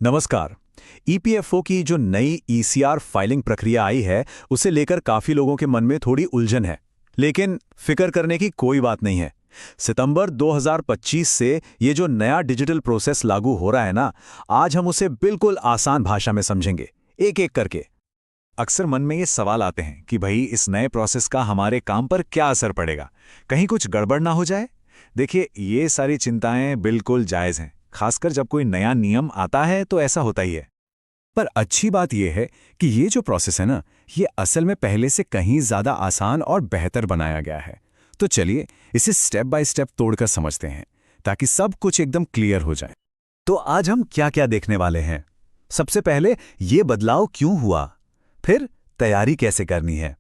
नमस्कार। ईपीएफओ की जो नई ईसीआर फाइलिंग प्रक्रिया आई है, उसे लेकर काफी लोगों के मन में थोड़ी उलझन है। लेकिन फिक्र करने की कोई बात नहीं है। सितंबर 2025 से ये जो नया डिजिटल प्रोसेस लागू हो रहा है ना, आज हम उसे बिल्कुल आसान भाषा में समझेंगे, एक एक करके। अक्सर मन में ये सवाल आते हैं कि भाई इस नए प्रोसेस का हमारे काम पर क्या असर पड़ेगा, कहीं कुछ गड़बड़ ना हो जाए। देखिए, ये सारी चिंताएं बिल्कुल जायज़ हैं। खासकर जब कोई नया नियम आता है तो ऐसा होता ही है। पर अच्छी बात यह है कि ये जो प्रोसेस है ना, ये असल में पहले से कहीं ज़्यादा आसान और बेहतर बनाया गया है। तो चलिए इसे स्टेप बाय स्टेप तोड़कर समझते हैं, ताकि सब कुछ एकदम क्लियर हो जाए। तो आज हम क्या क्या देखने वाले हैं? सबसे पहले ये बदलाव क्यों हुआ, फिर तैयारी कैसे करनी है,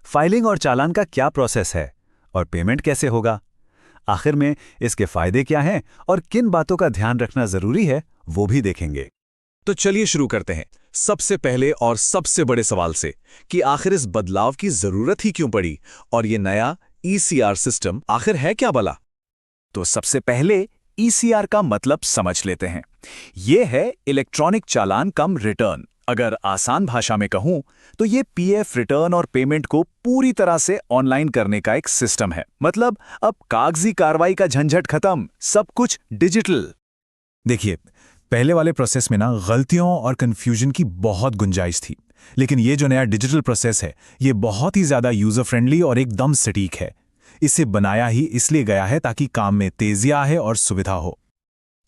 फाइलिंग और चालान का क्या प्रोसेस है, और पेमेंट कैसे होगा। आखिर में इसके फायदे क्या हैं और किन बातों का ध्यान रखना जरूरी है, वो भी देखेंगे। तो चलिए शुरू करते हैं सबसे पहले और सबसे बड़े सवाल से कि आखिर इस बदलाव की जरूरत ही क्यों पड़ी और ये नया ईसीआर सिस्टम आखिर है क्या भला। तो सबसे पहले ईसीआर का मतलब समझ लेते हैं। ये है इलेक्ट्रॉनिक चालान कम रिटर्न। अगर आसान भाषा में कहूं तो ये पीएफ रिटर्न और पेमेंट को पूरी तरह से ऑनलाइन करने का एक सिस्टम है। मतलब अब कागजी कार्रवाई का झंझट खत्म, सब कुछ डिजिटल। देखिए, पहले वाले प्रोसेस में ना गलतियों और कंफ्यूजन की बहुत गुंजाइश थी, लेकिन ये जो नया डिजिटल प्रोसेस है, ये बहुत ही ज्यादा यूजर फ्रेंडली और एकदम सटीक है। इसे बनाया ही इसलिए गया है ताकि काम में तेजी आए और सुविधा हो।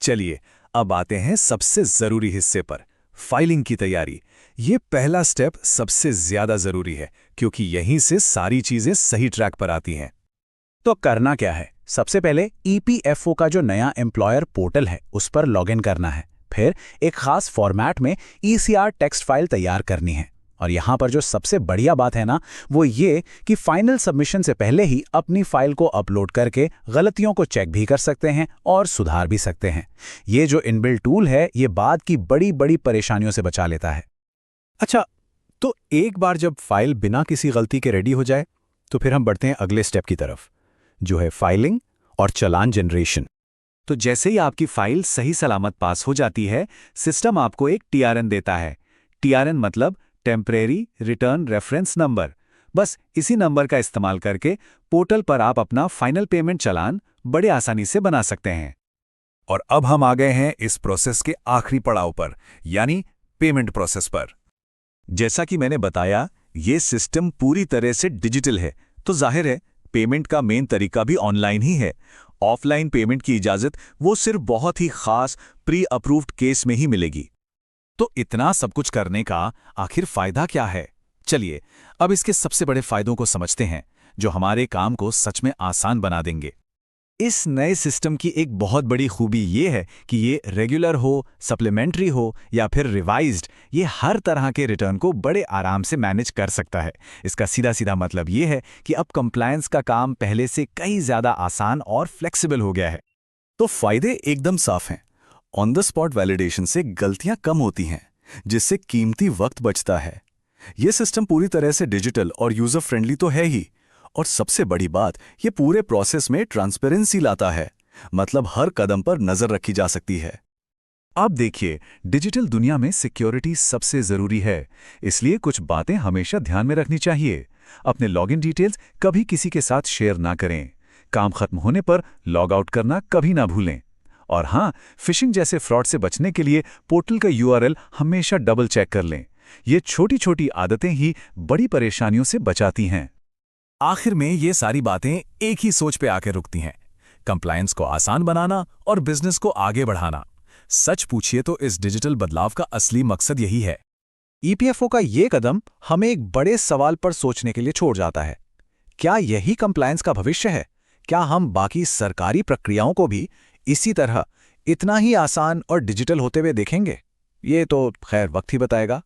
चलिए अब आते हैं सबसे जरूरी हिस्से पर, फाइलिंग की तैयारी। ये पहला स्टेप सबसे ज्यादा जरूरी है, क्योंकि यहीं से सारी चीजें सही ट्रैक पर आती हैं। तो करना क्या है? सबसे पहले ईपीएफओ का जो नया एम्प्लॉयर पोर्टल है, उस पर लॉगिन करना है। फिर एक खास फॉर्मेट में ईसीआर टेक्स्ट फाइल तैयार करनी है। और यहाँ पर जो सबसे बढ़िया बात है ना, वो ये कि फाइनल सबमिशन से पहले ही अपनी फाइल को अपलोड करके गलतियों को चेक भी कर सकते हैं और सुधार भी सकते हैं। ये जो इनबिल्ट टूल है, ये बाद की बड़ी बड़ी परेशानियों से बचा लेता है। अच्छा, तो एक बार जब फाइल बिना किसी गलती के रेडी हो जाए, तो फिर हम बढ़ते हैं अगले स्टेप की तरफ, जो है फाइलिंग और चालान जनरेशन। तो जैसे ही आपकी फाइल सही सलामत पास हो जाती है, सिस्टम आपको एक टीआरएन देता है। टीआरएन मतलब टेम्परेरी रिटर्न रेफरेंस नंबर। बस इसी नंबर का इस्तेमाल करके पोर्टल पर आप अपना फाइनल पेमेंट चालान बड़े आसानी से बना सकते हैं। और अब हम आ गए हैं इस प्रोसेस के आखिरी पड़ाव पर, यानी पेमेंट प्रोसेस पर। जैसा कि मैंने बताया, ये सिस्टम पूरी तरह से डिजिटल है, तो जाहिर है पेमेंट का मेन तरीका भी ऑनलाइन ही है। ऑफलाइन पेमेंट की इजाजत वो सिर्फ बहुत ही खास प्री अप्रूव्ड केस में ही मिलेगी। तो इतना सब कुछ करने का आखिर फायदा क्या है? चलिए अब इसके सबसे बड़े फायदों को समझते हैं, जो हमारे काम को सच में आसान बना देंगे। इस नए सिस्टम की एक बहुत बड़ी खूबी ये है कि ये रेगुलर हो, सप्लीमेंट्री हो या फिर रिवाइज्ड, ये हर तरह के रिटर्न को बड़े आराम से मैनेज कर सकता है। इसका सीधा सीधा मतलब ये है कि अब कंप्लायंस का काम पहले से कई ज़्यादा आसान और फ्लेक्सिबल हो गया है। तो फायदे एकदम साफ हैं। ऑन द स्पॉट वैलिडेशन से गलतियां कम होती हैं, जिससे कीमती वक्त बचता है। यह सिस्टम पूरी तरह से डिजिटल और यूजर फ्रेंडली तो है ही, और सबसे बड़ी बात, ये पूरे प्रोसेस में ट्रांसपेरेंसी लाता है। मतलब हर कदम पर नजर रखी जा सकती है। अब देखिए, डिजिटल दुनिया में सिक्योरिटी सबसे जरूरी है, इसलिए कुछ बातें हमेशा ध्यान में रखनी चाहिए। अपने लॉगिन डिटेल्स कभी किसी के साथ शेयर ना करें। काम खत्म होने पर लॉग आउट करना कभी ना भूलें। और हाँ, फिशिंग जैसे फ्रॉड से बचने के लिए पोर्टल का यूआरएल हमेशा डबल चेक कर लें। ये छोटी छोटी आदतें ही बड़ी परेशानियों से बचाती हैं। आखिर में ये सारी बातें एक ही सोच पे आकर रुकती हैं, कंप्लायंस को आसान बनाना और बिजनेस को आगे बढ़ाना। सच पूछिए तो इस डिजिटल बदलाव का असली मकसद यही है। ईपीएफओ का ये कदम हमें एक बड़े सवाल पर सोचने के लिए छोड़ जाता है। क्या यही कंप्लायंस का भविष्य है? क्या हम बाकी सरकारी प्रक्रियाओं को भी इसी तरह इतना ही आसान और डिजिटल होते हुए देखेंगे? ये तो खैर वक्त ही बताएगा।